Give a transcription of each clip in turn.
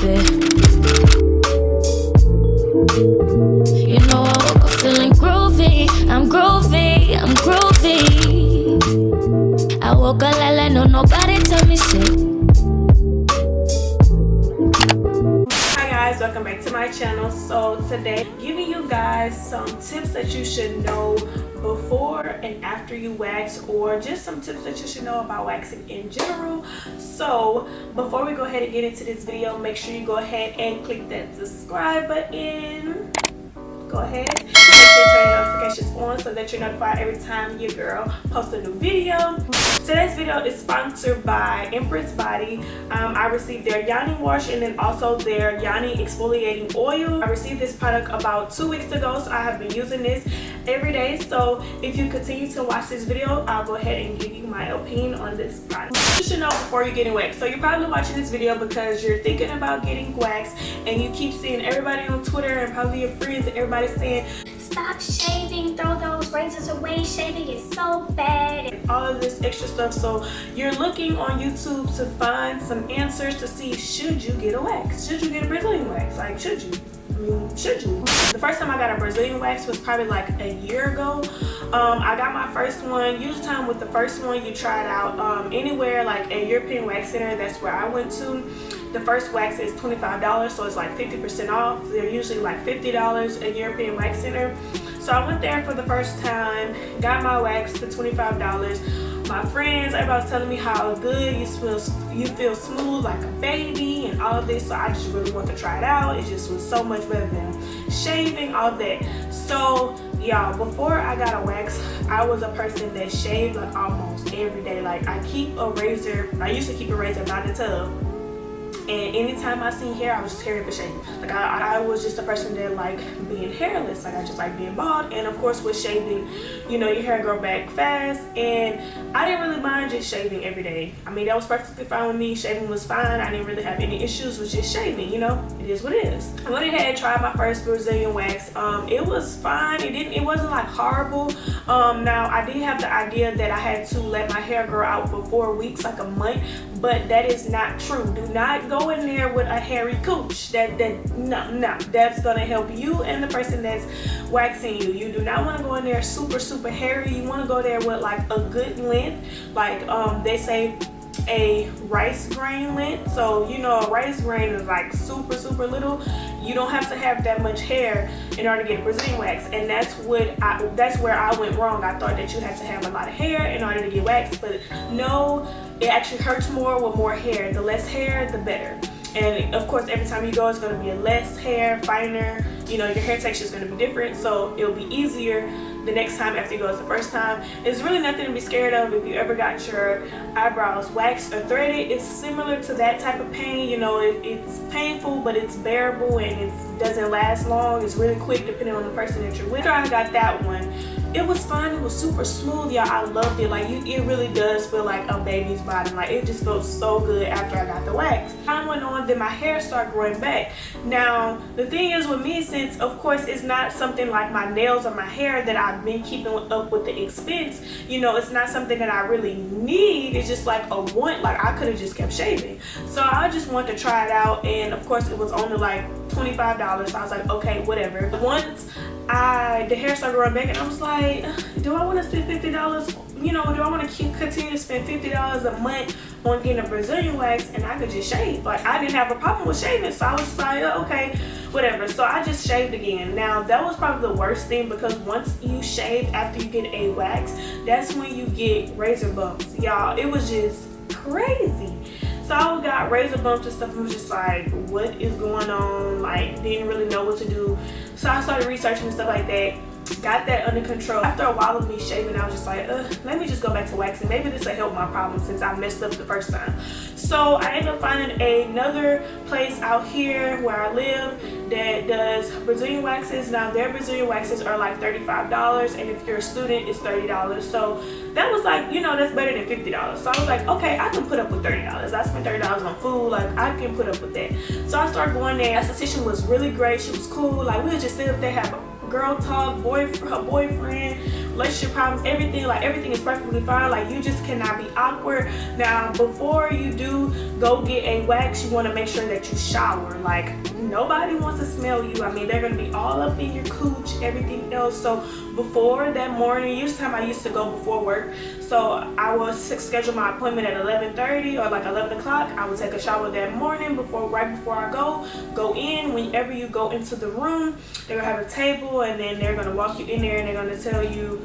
bit. You know I woke up feeling groovy. I'm groovy, I'm groovy. I woke up like no nobody tell me shit. Hi guys, welcome back to my channel. So today giving you guys some tips that you should know before and after you wax, or just some tips that you should know about waxing in general. So before we go ahead and get into this video, make sure you go ahead and click that subscribe button. Go ahead, make sure you turn your notifications on so that you're notified every time your girl posts a new video. Today's video is sponsored by EMPRESS Body. I received their Yoni wash and then also their Yoni exfoliating oil. I received this product about 2 weeks ago, so I have been using this every day. So if you continue to watch this video, I'll go ahead and give you my opinion on this product. You should know before you're getting waxed. So you're probably watching this video because you're thinking about getting waxed and you keep seeing everybody on Twitter and probably your friends and everybody saying, stop shaving, throw those razors away, shaving is so bad, and all of this extra stuff. So you're looking on YouTube to find some answers to see, should you get a wax? Should you get a Brazilian wax? Like, should you? I mean, should you? The first time I got a Brazilian wax was probably like a year ago. I got my first one. Usually time with the first one, you try it out anywhere, like a European wax center. That's where I went to. The first wax is $25, so it's like 50% off. They're usually like $50 a European wax center. So I went there for the first time, got my wax for $25. My friends, everybody was telling me how good you feel smooth like a baby and all of this. So I just really want to try it out. It just was so much better than shaving, all that. So y'all, before I got a wax, I was a person that shaved like almost every day. Like I keep a razor. I used to keep a razor by the tub. And anytime I seen hair, I was just hairy for shaving. Like I was just a person that like being hairless. Like I just like being bald. And of course with shaving, you know, your hair grow back fast. And I didn't really mind just shaving every day. I mean, that was perfectly fine with me. Shaving was fine. I didn't really have any issues with just shaving, you know. It is what it is. I went ahead and tried my first Brazilian wax. It was fine. It wasn't like horrible. Now I did have the idea that I had to let my hair grow out for 4 weeks, like a month. But that is not true. Do not go in there with a hairy cooch. No, that's gonna help you and the person that's waxing you. You do not want to go in there super hairy. You want to go there with like a good length, like they say a rice grain length. So you know, a rice grain is like super little. You don't have to have that much hair in order to get a Brazilian wax, and that's where I went wrong. I thought that you had to have a lot of hair in order to get waxed, but no, it actually hurts more with more hair. The less hair, the better. And of course, every time you go, it's going to be a less hair, finer. You know, your hair texture is going to be different, so it'll be easier the next time after you go as the first time. It's really nothing to be scared of. If you ever got your eyebrows waxed or threaded, it's similar to that type of pain. You know, it's painful, but it's bearable and it doesn't last long. It's really quick depending on the person that you're with. After I got that one, it was fine. It was super smooth, y'all. I loved it. Like it really does feel like a baby's body. Like it just felt so good after I got the wax. Time went on, then my hair started growing back. Now the thing is with me, since of course it's not something like my nails or my hair that I've been keeping up with the expense, you know, it's not something that I really need. It's just like a want. Like I could have just kept shaving. So I just wanted to try it out, and of course it was only like $25. So I was like, okay, whatever. Once the hair started growing back, and I was like, do I want to spend $50? You know, do I want to continue to spend $50 a month on getting a Brazilian wax and I could just shave? Like I didn't have a problem with shaving, so I was just like, okay, whatever. So I just shaved again. Now that was probably the worst thing, because once you shave after you get a wax, that's when you get razor bumps, y'all. It was just crazy. So I got razor bumps and stuff and was just like, what is going on? Like didn't really know what to do. So I started researching and stuff like that. Got that under control. After a while of me shaving, I was just like, let me just go back to waxing. Maybe this will help my problem since I messed up the first time. So I ended up finding another place out here where I live that does Brazilian waxes. Now their Brazilian waxes are like $35, and if you're a student, it's $30. So that was like, you know, that's better than $50. So I was like, okay, I can put up with $30. I spent $30 on food, like I can put up with that. So I started going there. The esthetician was really great. She was cool. Like we would just sit up there, have girl talk, her boyfriend, relationship problems, everything, like everything is perfectly fine. Like you just cannot be awkward. Now before you do go get a wax, you want to make sure that you shower. Like nobody wants to smell you. I mean, they're gonna be all up in your cooch, everything else. So before that morning, usually time I used to go before work, so I would schedule my appointment at 11:30 or like 11 o'clock. I would take a shower that morning right before I go in. Whenever you go into the room, they're gonna have a table, and then they're gonna walk you in there, and they're gonna tell you,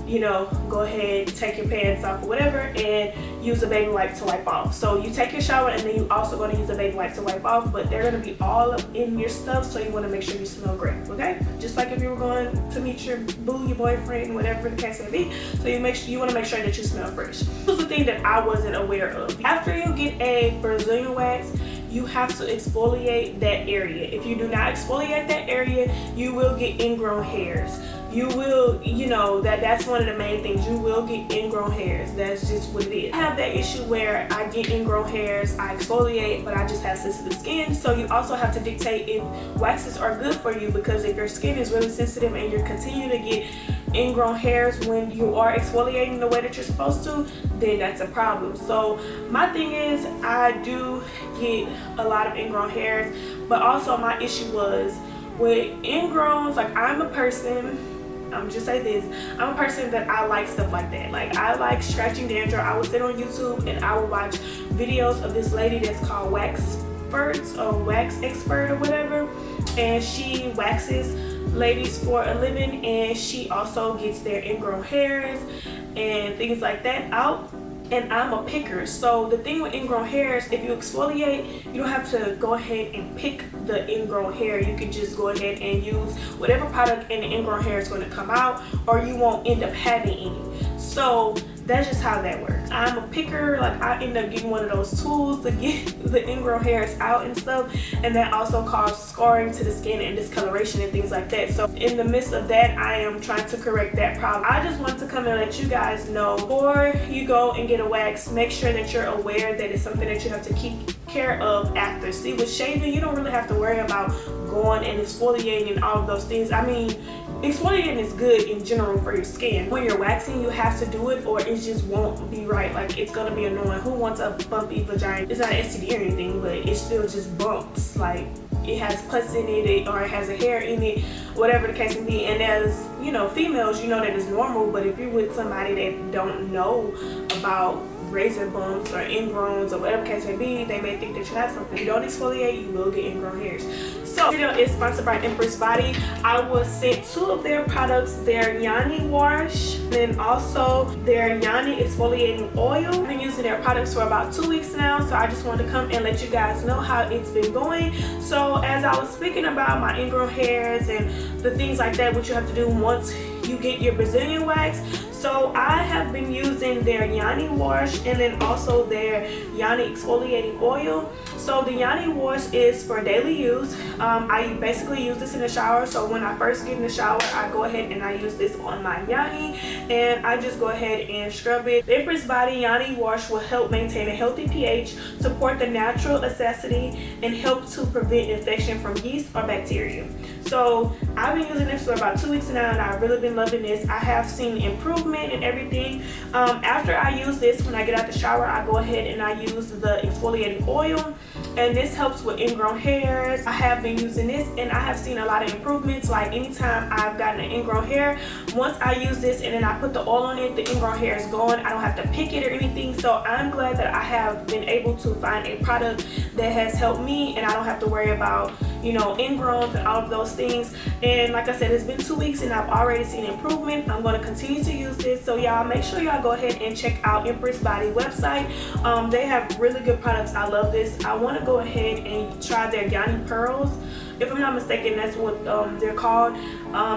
you know, go ahead, take your pants off or whatever, and use a baby wipe to wipe off. So you take your shower, and then you also going to use a baby wipe to wipe off, but they're going to be all up in your stuff, so you want to make sure you smell great, okay? Just like if you were going to meet your boo, your boyfriend, whatever the case may be. So you want to make sure that you smell fresh. This was the thing that I wasn't aware of. After you get a Brazilian wax, you have to exfoliate that area. If you do not exfoliate that area, you will get ingrown hairs. You will, you know, that's one of the main things. You will get ingrown hairs. That's just what it is. I have that issue where I get ingrown hairs, I exfoliate, but I just have sensitive skin. So you also have to dictate if waxes are good for you, because if your skin is really sensitive and you're continuing to get ingrown hairs when you are exfoliating the way that you're supposed to, then that's a problem. So my thing is, I do get a lot of ingrown hairs, but also my issue was with ingrowns. Like I'm a person, I'm just say this, I'm a person that I like stuff like that. Like I like scratching dandruff. I would sit on YouTube and I would watch videos of this lady that's called WAXES or Wax Expert or whatever, and she waxes ladies for a living, and she also gets their ingrown hairs and things like that out. And I'm a picker, so the thing with ingrown hairs, if you exfoliate, you don't have to go ahead and pick the ingrown hair. You can just go ahead and use whatever product, and the ingrown hair is going to come out, or you won't end up having any. So that's just how that works. I'm a picker. Like I end up getting one of those tools to get the ingrown hairs out and stuff, and that also causes scarring to the skin and discoloration and things like that. So in the midst of that, I am trying to correct that problem. I just want to come and let you guys know, before you go and get a wax, make sure that you're aware that it's something that you have to keep care of after. See, with shaving, you don't really have to worry about going and exfoliating and all of those things. I mean, exfoliating is good in general for your skin. When you're waxing, you have to do it, or it just won't be right. Like it's gonna be annoying. Who wants a bumpy vagina? It's not an STD or anything, but it still just bumps. Like it has pus in it, or it has a hair in it, whatever the case may be. And as you know, females, you know that is normal. But if you're with somebody that don't know about razor bumps or ingrowns or whatever the case may be, they may think that you have something. If you don't exfoliate, you will get ingrown hairs. So this video is sponsored by Empress Body. I was sent 2 of their products, their Yanni wash and also their Yanni exfoliating oil. I've been using their products for about 2 weeks now, so I just wanted to come and let you guys know how it's been going. So as I was speaking about my ingrown hairs and the things like that, what you have to do once you get your Brazilian wax. So I have been using their Yanni wash and then also their Yanni exfoliating oil. So the Yanni wash is for daily use. I basically use this in the shower. So when I first get in the shower, I go ahead and I use this on my Yanni, and I just go ahead and scrub it. The Empress Body Yanni wash will help maintain a healthy pH, support the natural acidity, and help to prevent infection from yeast or bacteria. So I've been using this for about 2 weeks now, and I've really been loving this. I have seen improvement and everything. After I use this, when I get out the shower, I go ahead and I use the exfoliating oil, and this helps with ingrown hairs. I have been using this and I have seen a lot of improvements. Like anytime I've gotten an ingrown hair, once I use this and then I put the oil on it, the ingrown hair is gone. I don't have to pick it or anything. So I'm glad that I have been able to find a product that has helped me, and I don't have to worry about, you know, ingrowns and all of those things. And like I said, it's been 2 weeks and I've already seen improvement. I'm going to continue to use this. So y'all make sure y'all go ahead and check out Empress Body website. They have really good products. I love this. I want to go ahead and try their Yanni pearls. If I'm not mistaken, that's what they're called.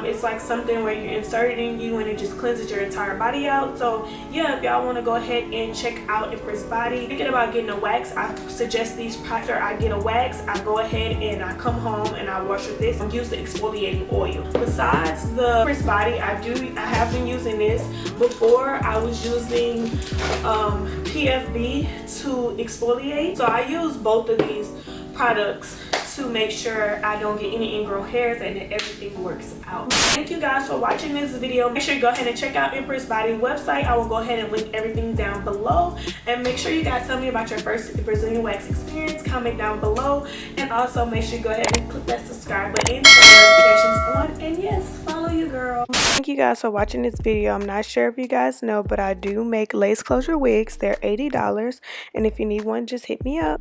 It's like something where you insert it in you and it just cleanses your entire body out. So yeah, if y'all want to go ahead and check out Empress Body, thinking about getting a wax, I suggest these. After I get a wax, I go ahead and I come home and I wash with this and use the exfoliating oil. Besides the Empress Body, I have been using this. Before, I was using PFB to exfoliate. So I use both of these products to make sure I don't get any ingrown hairs and that everything works out. Thank you guys for watching this video. Make sure you go ahead and check out Empress Body website. I will go ahead and link everything down below. And make sure you guys tell me about your first Brazilian wax experience. Comment down below. And also make sure you go ahead and click that subscribe button, turn notifications on, and yes, follow you, girl. Thank you guys for watching this video. I'm not sure if you guys know, but I do make lace closure wigs. They're $80. And if you need one, just hit me up.